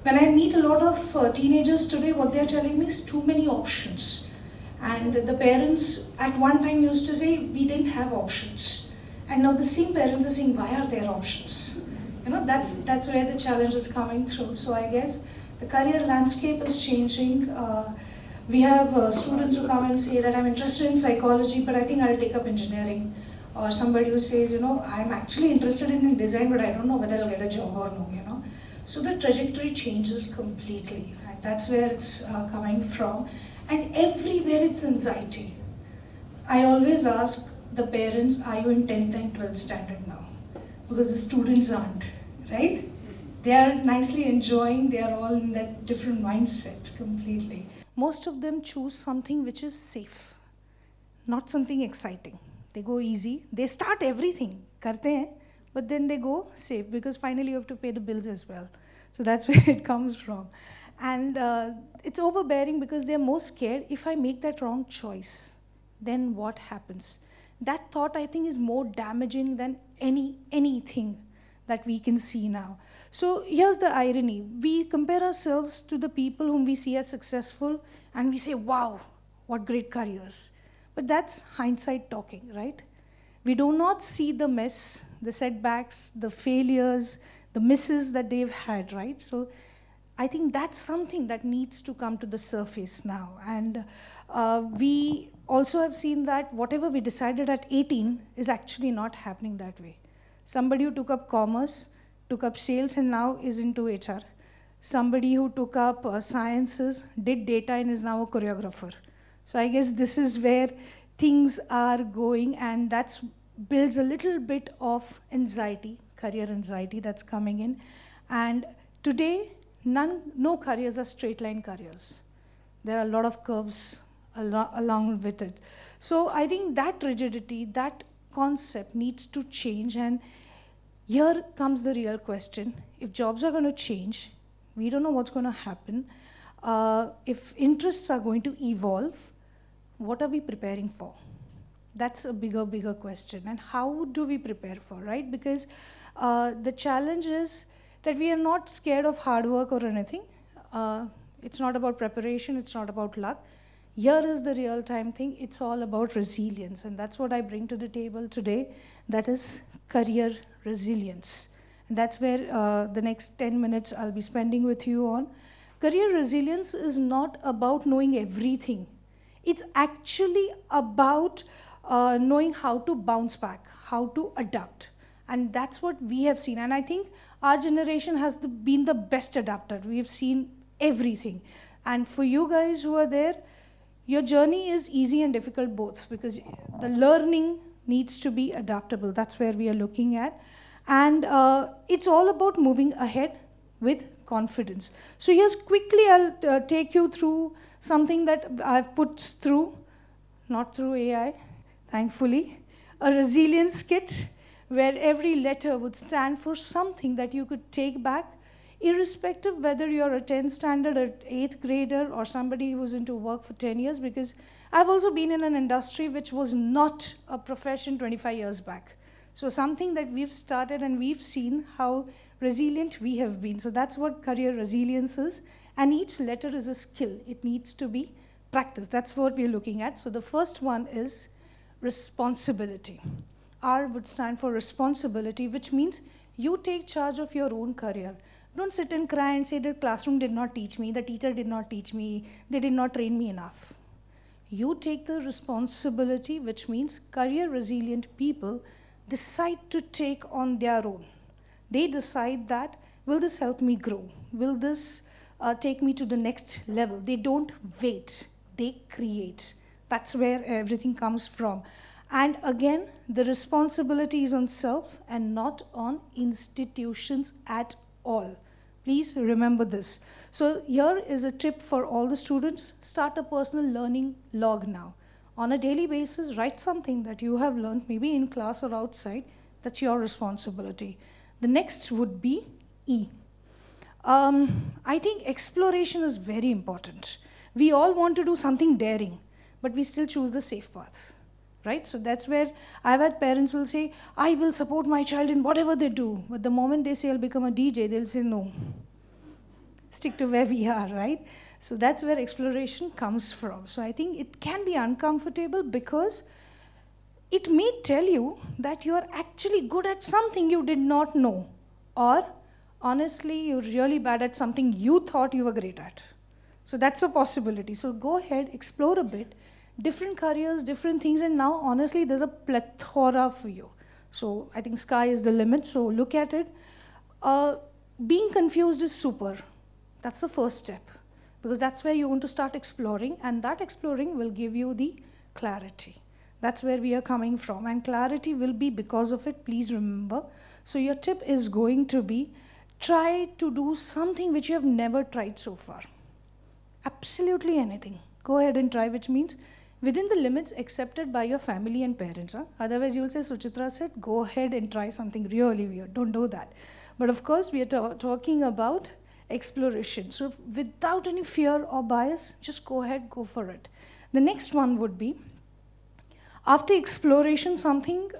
When I meet a lot of teenagers today, what they're telling me is too many options. And the parents at one time used to say, we didn't have options. And now the same parents are saying, why are there options? That's where the challenge is coming through. So I guess the career landscape is changing. We have students who come and say that I'm interested in psychology, but I think I'll take up engineering. Or somebody who says, I'm actually interested in design, but I don't know whether I'll get a job or no, So the trajectory changes completely. And that's where it's coming from. And everywhere it's anxiety. I always ask the parents, are you in 10th and 12th standard now? Because the students aren't, right? They are nicely enjoying, they are all in that different mindset completely. Most of them choose something which is safe, not something exciting. They go easy, they start everything, karte hain, but then they go safe because finally you have to pay the bills as well. So that's where it comes from. And it's overbearing because they're more scared, if I make that wrong choice, then what happens? That thought, I think, is more damaging than anything that we can see now. So here's the irony. We compare ourselves to the people whom we see as successful, and we say, wow, what great careers. But that's hindsight talking, right? We do not see the mess, the setbacks, the failures, the misses that they've had, right? So I think that's something that needs to come to the surface now. And we also have seen that whatever we decided at 18 is actually not happening that way. Somebody who took up commerce, took up sales, and now is into HR. Somebody who took up sciences, did data, and is now a choreographer. So I guess this is where things are going, and that builds a little bit of anxiety, career anxiety that's coming in. And today, no careers are straight line careers. There are a lot of curves along with it. So I think that rigidity, that concept needs to change, and here comes the real question. If jobs are going to change, we don't know what's going to happen. If interests are going to evolve, what are we preparing for? That's a bigger question. And how do we prepare for, right? Because the challenge is that we are not scared of hard work or anything. It's not about preparation, it's not about luck. Here is the real-time thing, it's all about resilience, and that's what I bring to the table today, that is career resilience. And that's where the next 10 minutes I'll be spending with you on. Career resilience is not about knowing everything. It's actually about knowing how to bounce back, how to adapt. And that's what we have seen. And I think our generation has been the best adapter. We have seen everything. And for you guys who are there, your journey is easy and difficult both, because the learning needs to be adaptable. That's where we are looking at. And it's all about moving ahead with confidence. So here's quickly, I'll take you through something that I've put through, not through AI, thankfully, a resilience kit where every letter would stand for something that you could take back, irrespective whether you're a 10th standard or 8th grader or somebody who's into work for 10 years, because I've also been in an industry which was not a profession 25 years back. So something that we've started and we've seen how resilient we have been. So that's what career resilience is. And each letter is a skill. It needs to be practiced. That's what we're looking at. So the first one is responsibility. R would stand for responsibility, which means you take charge of your own career. Don't sit and cry and say the classroom did not teach me, the teacher did not teach me, they did not train me enough. You take the responsibility, which means career resilient people decide to take on their own. They decide that, will this help me grow? Will this take me to the next level? They don't wait, they create. That's where everything comes from. And again, the responsibility is on self and not on institutions at all. Please remember this. So here is a tip for all the students. Start a personal learning log now. On a daily basis, write something that you have learned, maybe in class or outside. That's your responsibility. The next would be E. I think exploration is very important. We all want to do something daring, but we still choose the safe path. Right? So that's where I've had parents who will say, I will support my child in whatever they do. But the moment they say, I'll become a DJ, they'll say, no. stick to where we are, right? So that's where exploration comes from. So I think it can be uncomfortable because it may tell you that you are actually good at something you did not know, or honestly, you're really bad at something you thought you were great at. So that's a possibility. So go ahead, explore a bit, different careers, different things, and now honestly, there's a plethora for you. So I think sky is the limit, so look at it. Being confused is super. That's the first step, because that's where you want to start exploring, and that exploring will give you the clarity. That's where we are coming from, and clarity will be because of it, please remember. So your tip is going to be, try to do something which you have never tried so far. Absolutely anything. Go ahead and try, which means within the limits accepted by your family and parents. Huh? Otherwise, you'll say, Suchitra said, go ahead and try something really weird. Don't do that. But of course, we are talking about exploration. So without any fear or bias, just go ahead, go for it. The next one would be, after exploration, something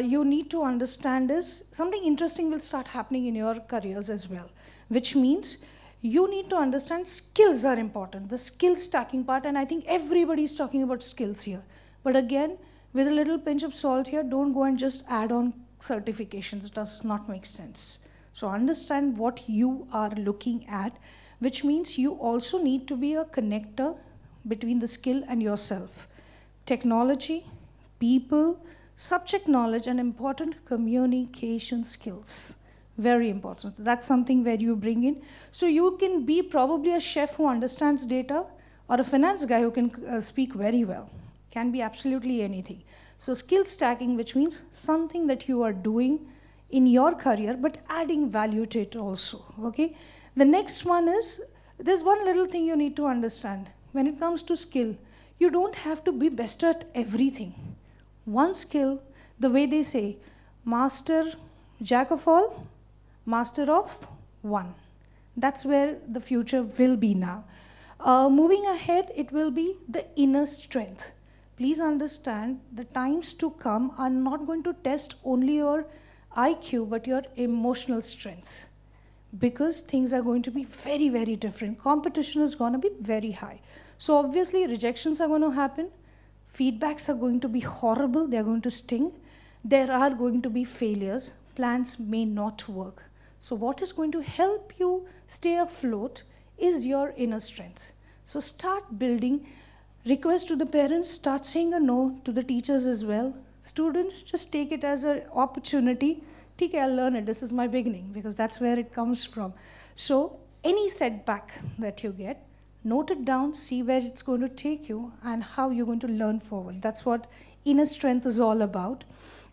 you need to understand is something interesting will start happening in your careers as well, which means you need to understand skills are important, the skill stacking part, and I think everybody is talking about skills here. But again, with a little pinch of salt here, don't go and just add on certifications. It does not make sense. So understand what you are looking at, which means you also need to be a connector between the skill and yourself. Technology, people, subject knowledge, and important communication skills. Very important. That's something where you bring in. So you can be probably a chef who understands data, or a finance guy who can speak very well. Can be absolutely anything. So skill stacking, which means something that you are doing in your career, but adding value to it also, okay? The next one is, there's one little thing you need to understand. When it comes to skill, you don't have to be best at everything. One skill, the way they say, master, jack of all, master of one. That's where the future will be now. Moving ahead, it will be the inner strength. Please understand the times to come are not going to test only your IQ, but your emotional strength. Because things are going to be very, very different. Competition is going to be very high. So obviously, rejections are going to happen. Feedbacks are going to be horrible. They're going to sting. There are going to be failures. Plans may not work. So what is going to help you stay afloat is your inner strength. So start building. Request to the parents, start saying a no to the teachers as well. Students, just take it as an opportunity. Okay, I'll learn it. This is my beginning, because that's where it comes from. So any setback that you get, note it down, see where it's going to take you and how you're going to learn forward. That's what inner strength is all about.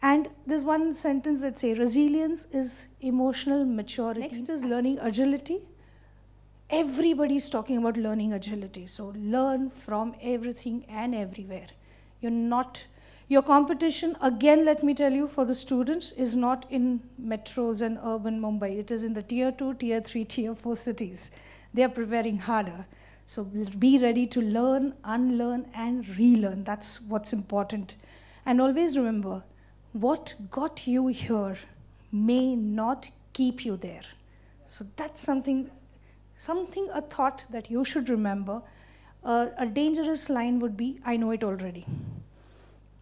And there's one sentence that says, resilience is emotional maturity. Next is learning agility. Everybody's talking about learning agility. So learn from everything and everywhere. Your competition, again, let me tell you, for the students, is not in metros and urban Mumbai. It is in the tier 2, tier 3, tier 4 cities. They are preparing harder. So be ready to learn, unlearn, and relearn. That's what's important. And always remember, what got you here may not keep you there. So that's something, a thought that you should remember. A dangerous line would be, I know it already.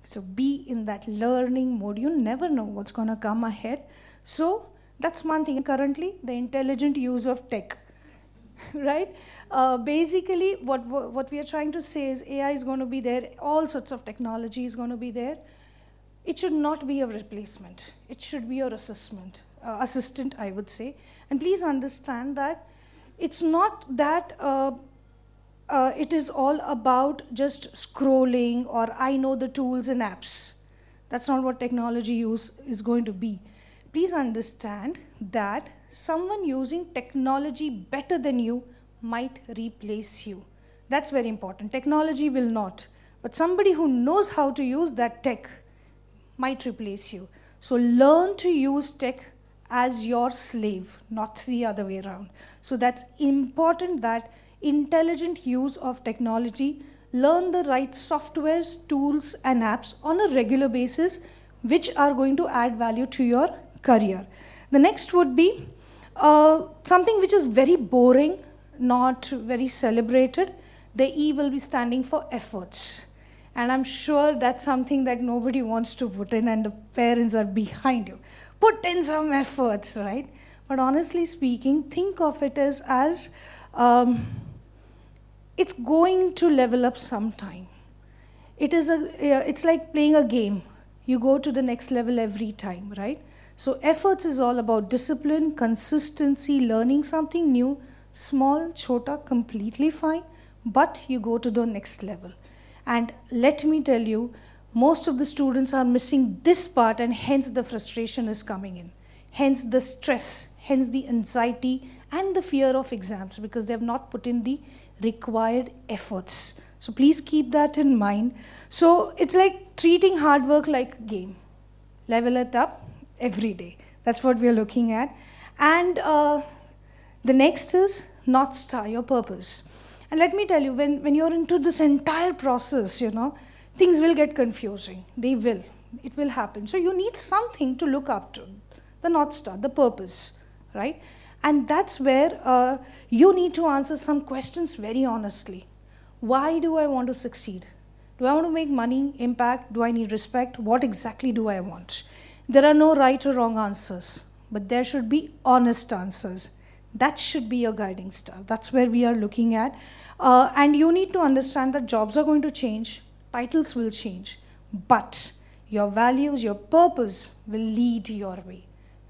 So be in that learning mode. You never know what's going to come ahead. So that's one thing. Currently, the intelligent use of tech, right? Basically, what we are trying to say is AI is going to be there. All sorts of technology is going to be there. It should not be a replacement. It should be your assistant, I would say. And please understand that it's not that it is all about just scrolling or I know the tools and apps. That's not what technology use is going to be. Please understand that someone using technology better than you might replace you. That's very important. Technology will not. But somebody who knows how to use that tech might replace you. So learn to use tech as your slave, not the other way around. So that's important, that intelligent use of technology, learn the right softwares, tools, and apps on a regular basis, which are going to add value to your career. The next would be, Something which is very boring, not very celebrated, the E will be standing for efforts. And I'm sure that's something that nobody wants to put in, and the parents are behind you. Put in some efforts, right? But honestly speaking, think of it as it's going to level up sometime. It's like playing a game. You go to the next level every time, right? So efforts is all about discipline, consistency, learning something new, small, chota, completely fine, but you go to the next level. And let me tell you, most of the students are missing this part, and hence the frustration is coming in. Hence the stress, hence the anxiety and the fear of exams, because they have not put in the required efforts. So please keep that in mind. So it's like treating hard work like a game. Level it up every day. That's what we are looking at. And the next is North Star, your purpose. And let me tell you, when you're into this entire process, things will get confusing. They will. It will happen. So you need something to look up to. The North Star, the purpose, right? And that's where you need to answer some questions very honestly. Why do I want to succeed? Do I want to make money, impact? Do I need respect? What exactly do I want? There are no right or wrong answers, but there should be honest answers. That should be your guiding star. That's where we are looking at. And you need to understand that jobs are going to change, titles will change, but your values, your purpose will lead your way,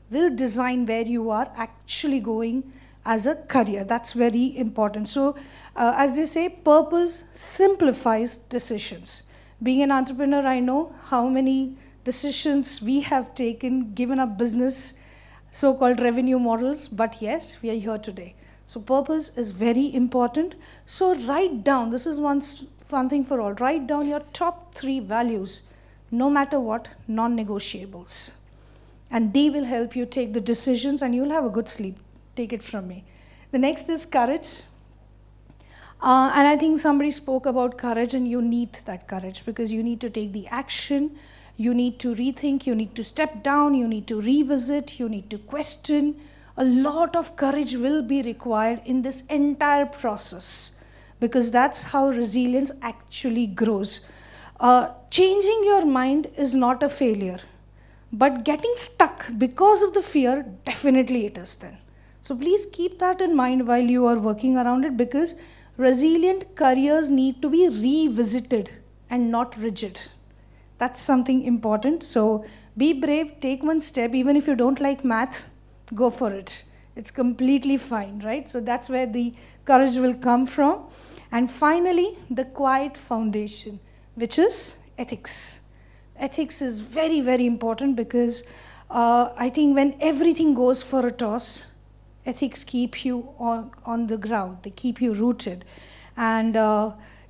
will design where you are actually going as a career. That's very important. So as they say, purpose simplifies decisions. Being an entrepreneur, I know how many decisions we have taken, given up business, so-called revenue models, but yes, we are here today. So purpose is very important. So write down, this is one thing for all, write down your top 3 values, no matter what, non-negotiables. And they will help you take the decisions, and you'll have a good sleep. Take it from me. The next is courage. And I think somebody spoke about courage, and you need that courage because you need to take the action, you need to rethink, you need to step down, you need to revisit, you need to question. A lot of courage will be required in this entire process because that's how resilience actually grows. Changing your mind is not a failure, but getting stuck because of the fear, definitely it is then. So please keep that in mind while you are working around it, because resilient careers need to be revisited and not rigid. That's something important. So be brave, take one step. Even if you don't like math, go for it. It's completely fine, right? So that's where the courage will come from. And finally, the quiet foundation, which is ethics. Ethics is very, very important because I think when everything goes for a toss, ethics keep you on the ground. They keep you rooted. And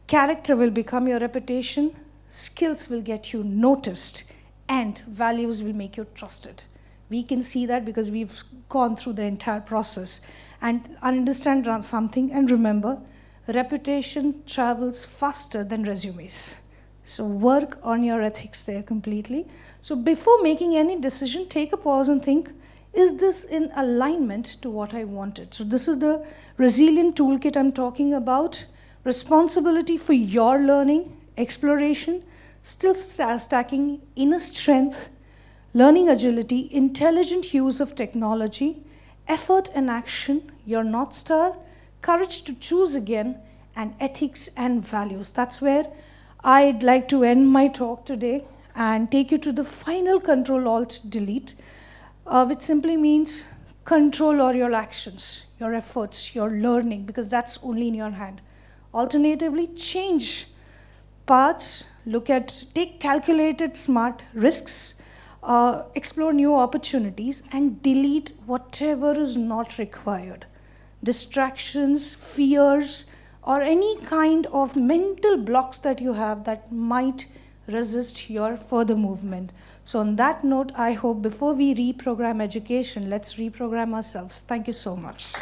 character will become your reputation. Skills will get you noticed. And values will make you trusted. We can see that because we've gone through the entire process. And understand something and remember, reputation travels faster than resumes. So work on your ethics there completely. So before making any decision, take a pause and think, is this in alignment to what I wanted? So this is the resilient toolkit I'm talking about. Responsibility for your learning, exploration, still stacking inner strength, learning agility, intelligent use of technology, effort and action, your North Star, courage to choose again, and ethics and values. That's where I'd like to end my talk today and take you to the final Control-Alt-Delete, which simply means control all your actions, your efforts, your learning, because that's only in your hand. Alternatively, change paths, take calculated smart risks, explore new opportunities, and delete whatever is not required. Distractions, fears, or any kind of mental blocks that you have that might resist your further movement. So on that note, I hope before we reprogram education, let's reprogram ourselves. Thank you so much.